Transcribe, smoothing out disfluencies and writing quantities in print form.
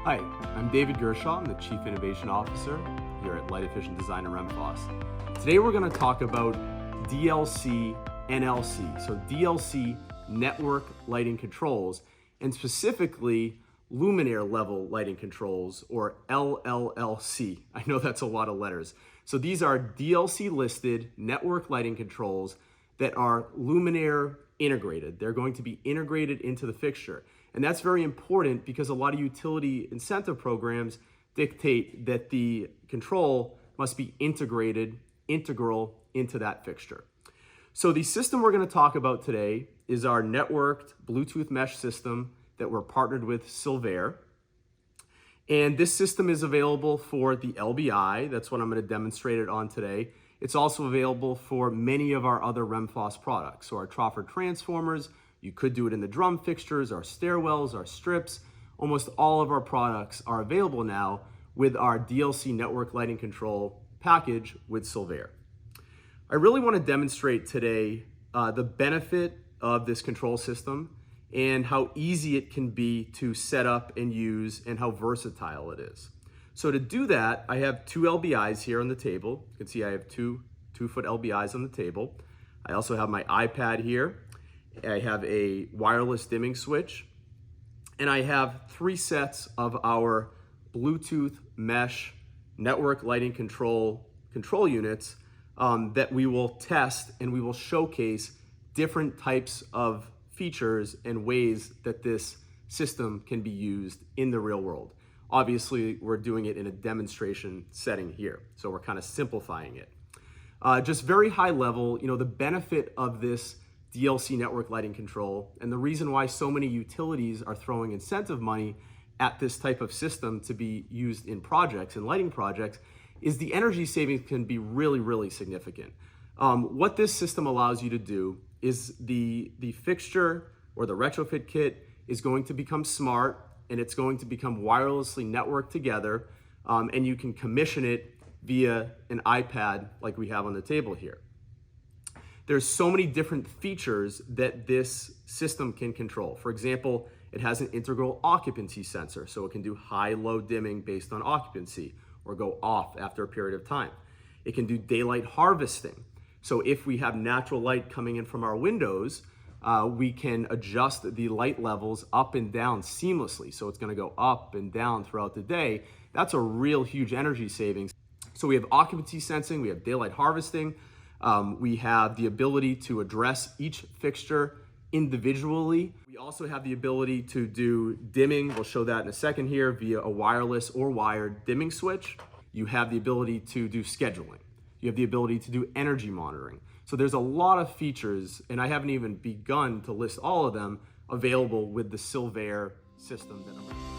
Hi, I'm David Gershaw. I'm the Chief Innovation Officer here at Light Efficient Design and Remphos. Today we're going to talk about DLC NLC, so DLC network lighting controls, and specifically luminaire level lighting controls, or LLLC. I know that's a lot of letters. So these are DLC listed network lighting controls that are luminaire integrated. They're going to be integrated into the fixture. And that's very important because a lot of utility incentive programs dictate that the control must be integral into that fixture. So the system we're going to talk about today is our networked Bluetooth mesh system that we're partnered with Silvair. And this system is available for the LBI. That's what I'm going to demonstrate it on today. It's also available for many of our other Remphos products. So our Troffer transformers, you could do it in the drum fixtures, our stairwells, our strips. Almost all of our products are available now with our DLC network lighting control package with Silvair. I really want to demonstrate today the benefit of this control system and how easy it can be to set up and use and how versatile it is. So to do that, I have two LBIs here on the table. You can see I have two 2-foot LBIs on the table. I also have my iPad here. I have a wireless dimming switch, and I have 3 sets of our Bluetooth mesh network lighting control units that we will test, and we will showcase different types of features and ways that this system can be used in the real world. Obviously, we're doing it in a demonstration setting here, so we're kind of simplifying it. Just very high level, the benefit of this DLC network lighting control, and the reason why so many utilities are throwing incentive money at this type of system to be used in projects and lighting projects, is the energy savings can be really, really significant. What this system allows you to do is the fixture or the retrofit kit is going to become smart, and it's going to become wirelessly networked together, and you can commission it via an iPad like we have on the table here. There's so many different features that this system can control. For example, it has an integral occupancy sensor, so it can do high-low dimming based on occupancy or go off after a period of time. It can do daylight harvesting. So if we have natural light coming in from our windows, we can adjust the light levels up and down seamlessly. So it's gonna go up and down throughout the day. That's a real huge energy savings. So we have occupancy sensing, we have daylight harvesting, we have the ability to address each fixture individually. We also have the ability to do dimming. We'll show that in a second here via a wireless or wired dimming switch. You have the ability to do scheduling. You have the ability to do energy monitoring. So there's a lot of features, and I haven't even begun to list all of them, available with the Silvair system that I'm